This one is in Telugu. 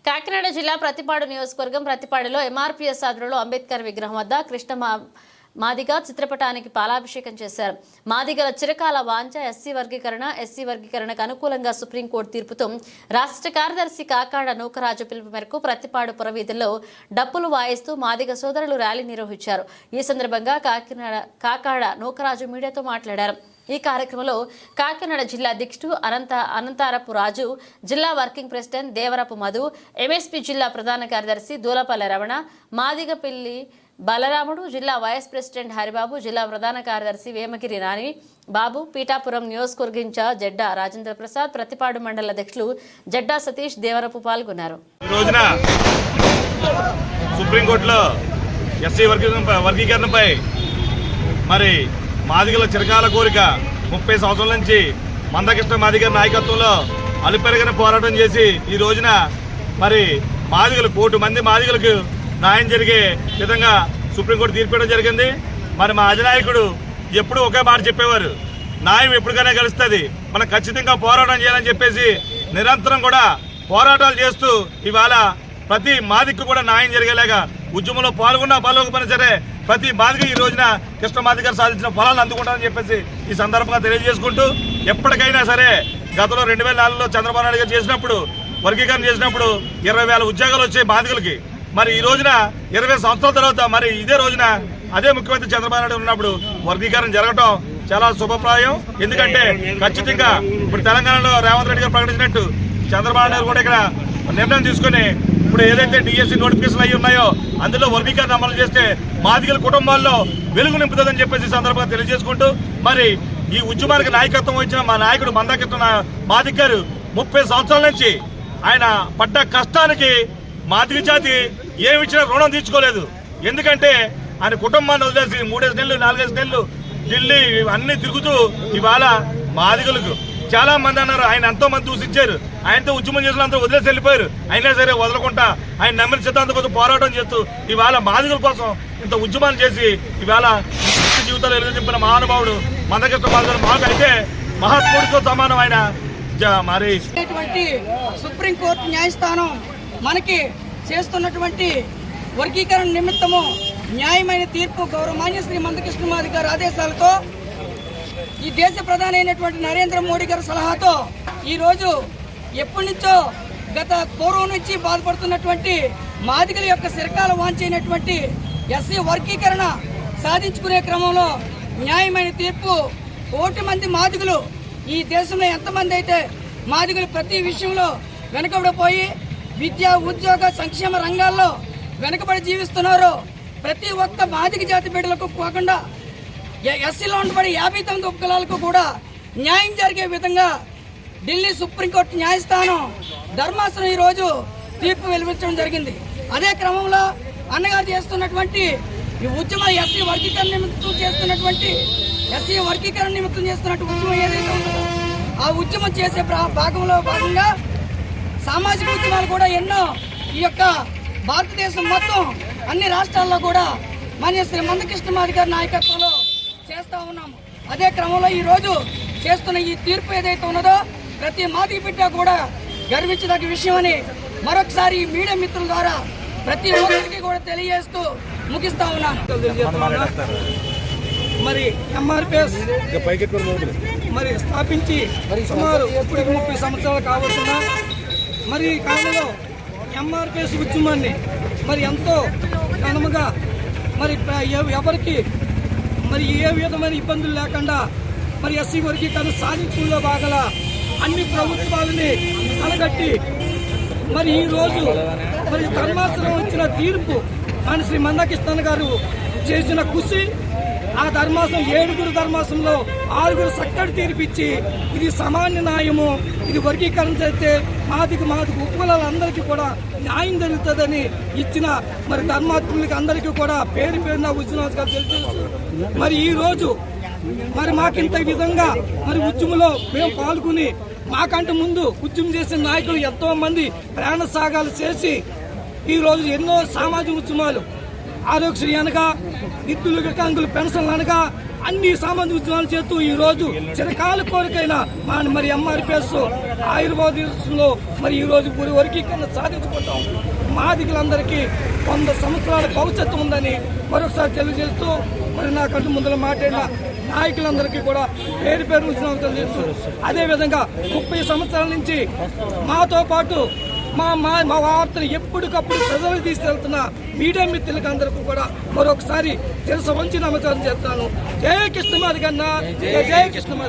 కాకినాడ జిల్లా ప్రతిపాడు నియోజకవర్గం ప్రతిపాడులో ఎంఆర్పీఎస్ ఆధ్వర్యంలో అంబేద్కర్ విగ్రహం వద్ద కృష్ణ మాదిగ చిత్రపటానికి పాలాభిషేకం చేశారు. మాదిగల చిరకాల వాంఛ ఎస్సీ వర్గీకరణకు అనుకూలంగా సుప్రీంకోర్టు తీర్పుతో రాష్ట్ర కార్యదర్శి కాకాడ నూకరాజు పిలుపు మేరకు ప్రతిపాడు పురవీధుల్లో డప్పులు వాయిస్తూ మాదిగ సోదరులు ర్యాలీ నిర్వహించారు. ఈ సందర్భంగా కాకాడ నూకరాజు మీడియాతో మాట్లాడారు. ఈ కార్యక్రమంలో కాకినాడ జిల్లా అధ్యక్షుడు అనంతారపు రాజు, జిల్లా working president Devarapu Madhu, MSP జిల్లా ప్రధాన కార్యదర్శి దూలపల్లి రమణ, మాదిగపల్లి బలరాముడు, జిల్లా వైస్ ప్రెసిడెంట్ హరిబాబు, జిల్లా ప్రధాన కార్యదర్శి వేమగిరి నాని బాబు, పీఠాపురం నియోజకవర్గ ఇన్ఛార్జ్ జడ్డా రాజేంద్ర ప్రసాద్, ప్రతిపాడు మండల అధ్యక్షులు జడ్డా సతీష్, దేవరపు పాల్గొన్నారు. సుప్రీంకోర్టులో ఎస్సీ వర్గీకరణపై మరి మాదిగల చిరకాల కోరిక 30 సంవత్సరాల నుంచి మందకృష్ణ మాదిగ నాయకత్వంలో అలుపెరగని పోరాటం చేసి ఈ రోజున మరి మాదిగలు 1 కోటి మంది మాదిగలకు న్యాయం జరిగే విధంగా సుప్రీంకోర్టు తీర్పివ్వడం జరిగింది. మరి మా అధినాయకుడు ఎప్పుడు ఒకే మాట చెప్పేవారు, న్యాయం ఎప్పటికైనా గెలుస్తుంది, మనం ఖచ్చితంగా పోరాటం చేయాలని చెప్పేసి నిరంతరం కూడా పోరాటాలు చేస్తూ ఇవాళ ప్రతి మాదిగకు కూడా న్యాయం జరిగేలాగా ఉద్యమంలో పాల్గొకపోయినా సరే ప్రతి మాదిగ ఈ రోజున కృష్ణ మాదిగ గారు సాధించిన ఫలాలను అందుకుంటారని చెప్పేసి ఈ సందర్భంగా తెలియజేసుకుంటూ, ఎప్పటికైనా సరే గతంలో 2004లో చంద్రబాబు నాయుడు గారు చేసినప్పుడు వర్గీకరణ చేసినప్పుడు 20,000 ఉద్యోగాలు వచ్చాయి మాదిగలకి. మరి ఈ రోజున 20 సంవత్సరాల తర్వాత మరి ఇదే రోజున అదే ముఖ్యమంత్రి చంద్రబాబు నాయుడు ఉన్నప్పుడు వర్గీకరణ జరగటం చాలా శుభప్రాయం. ఎందుకంటే ఖచ్చితంగా ఇప్పుడు తెలంగాణలో రేవంత్ రెడ్డి గారు ప్రకటించినట్టు చంద్రబాబు నాయుడు కూడా ఇక్కడ నిర్ణయం తీసుకుని ఇప్పుడు ఏదైతే డిఎస్సీ నోటిఫికేషన్ అయ్యి ఉన్నాయో అందులో వర్గీకరణ అమలు చేస్తే మాదిగల కుటుంబాల్లో వెలుగు నింపుతుందని చెప్పేసి సందర్భంగా తెలియజేసుకుంటూ, మరి ఈ ఉద్యమానికి నాయకత్వం వహించిన మా నాయకుడు మందకృష్ణ మాదిగ గారు 30 సంవత్సరాల నుంచి ఆయన పడ్డ కష్టానికి మాదిగ జాతి ఏమి ఇచ్చినా రుణం తీర్చుకోలేదు. ఎందుకంటే ఆయన కుటుంబాన్ని వదిలేసి 3 నెలలు 4 నెలలు ఢిల్లీ అన్ని తిరుగుతూ ఇవాళ మాదిగలకు చాలా మంది అన్నారు, ఆయన ఎంతో మంది దూషించారు, ఆయనతో ఉద్యమం చేసిన అంతా వదిలేసి వెళ్ళిపోయారు. అయినా సరే వదలకుండా ఆయన నమ్మిన సిద్ధాంతం కోసం పోరాటం చేస్తూ ఇవాళ మాదిగల కోసం ఇంత ఉద్యమాలు చేసి ఇవాళ జీవితాలు ఎదుగుదింపిన మహానుభావుడు మందకృష్ణ మాదిగ మాకు అయితే మహాత్ముడితో సమానం. ఆయన మరి సుప్రీంకోర్టు న్యాయస్థానం మనకి చేస్తున్నటువంటి వర్గీకరణ నిమిత్తము న్యాయమైన తీర్పు గౌరవమాన్య శ్రీ మందకృష్ణ మాదిగ గారి ఆదేశాలతో ఈ దేశ ప్రధాని అయినటువంటి నరేంద్ర మోడీ గారి సలహాతో ఈరోజు ఎప్పటి నుంచో గత పూర్వం నుంచి బాధపడుతున్నటువంటి మాదిగల యొక్క చిరకాల వాంఛైనటువంటి ఎస్సీ వర్గీకరణ సాధించుకునే క్రమంలో న్యాయమైన తీర్పు 1 కోటి మంది మాదిగలు ఈ దేశంలో ఎంతమంది అయితే మాదిగలు ప్రతి విషయంలో వెనుకబడిపోయి విద్య ఉద్యోగ సంక్షేమ రంగాల్లో వెనుకబడి జీవిస్తున్నారో ప్రతి ఒక్క మాదిగ జాతి బిడ్డలకు కాకుండా ఎస్సీలో ఉండబడి 59 ఉపకులాలకు కూడా న్యాయం జరిగే విధంగా ఢిల్లీ సుప్రీంకోర్టు న్యాయస్థానం ధర్మాసనం ఈరోజు తీర్పు వెలువరించడం జరిగింది. అదే క్రమంలో అన్నగారు చేస్తున్నటువంటి ఈ ఉద్యమ ఎస్సీ వర్గీకరణ నిమిత్తం చేస్తున్నటువంటి ఉద్యమం ఏదైతే ఉందో ఆ ఉద్యమం చేసే భాగంగా సామాజిక ఉద్యమాలు కూడా ఎన్నో ఈ యొక్క భారతదేశం మొత్తం అన్ని రాష్ట్రాల్లో కూడా మన శ్రీ మందకృష్ణ మాదిగ గారి నాయకత్వంలో చేస్తూ ఉన్నాము. అదే క్రమంలో ఈరోజు చేస్తున్న ఈ తీర్పు ఏదైతే ఉన్నదో ప్రతి మాదిగ బిడ్డ కూడా గర్వించదగ్గ విషయం అని మరొకసారి ఈ మీడియా మిత్రుల ద్వారా ప్రతి ఒక్కరికి కూడా తెలియజేస్తూ ముగిస్తా ఉన్నాను. మరి ఎంఆర్పీఎస్ మరి స్థాపించి సుమారు 30 సంవత్సరాలు కావస్తున్నా మరి ఈ కాలంలో ఎంఆర్పీఎస్ ఉద్యమాన్ని మరి ఎంతో ఘనముగా మరి ఎవరికి మరి ఏ విధమైన ఇబ్బందులు లేకుండా మరి ఎస్సీ వర్గీకరణ సాధించడంలో భాగంగా అన్ని ప్రభుత్వాలని కలగట్టి మరి ఈరోజు మరి ధర్మాసనం ఇచ్చిన తీర్పు మన శ్రీ మందకృష్ణ గారు చేసిన కృషి ఆ ధర్మాసనం 7 ధర్మాసనంలో 6 చక్కటి తీర్పిచ్చి ఇది సామాన్య న్యాయము, ఇది వర్గీకరణ చేస్తే మాదిగ ఉపకులాలందరికీ కూడా న్యాయం జరుగుతుందని ఇచ్చిన మరి ధర్మాత్ములకి అందరికీ కూడా పేరున ఉద్యమాలు తెలుసు. మరి ఈ రోజు మరి మాకింత విధంగా మరి ఉద్యమంలో మేము పాల్గొని మాకంటే ముందు ఉద్యమం చేసిన నాయకులు ఎంతో మంది ప్రాణ త్యాగాలు చేసి ఈరోజు ఎన్నో సామాజిక ఉద్యమాలు ఆరోగ్యశ్రీ అనగా విద్యులు వికలాంగులు పెన్షన్లు అనగా అన్ని సామాజిక ఉద్యమాలు చేస్తూ ఈ రోజు చిరకాల కోరికైన మరి ఎంఆర్పిఎస్ ఆయుర్వేదంలో మరి ఈ రోజు వర్గీకరణ సాధించుకుంటాం. మాదిగలందరికీ 100 సంవత్సరాల భవిష్యత్తు ఉందని మరొకసారి తెలియజేస్తూ మరి నాకంటూ ముందర మాట్లాడిన నాయకులందరికీ కూడా పేరు పేరు తెలియజేస్తూ, అదేవిధంగా 30 సంవత్సరాల నుంచి మాతో పాటు మా వార్తలు ఎప్పటికప్పుడు ప్రజలకు తీసుకెళ్తున్న మీడియా మిత్రులకు అందరికీ కూడా మరొకసారి తెలుసు వంచి నమస్కారం చేస్తాను. జయ కృష్ణమాదిగన్న, జయ కృష్ణమాదిగన్న.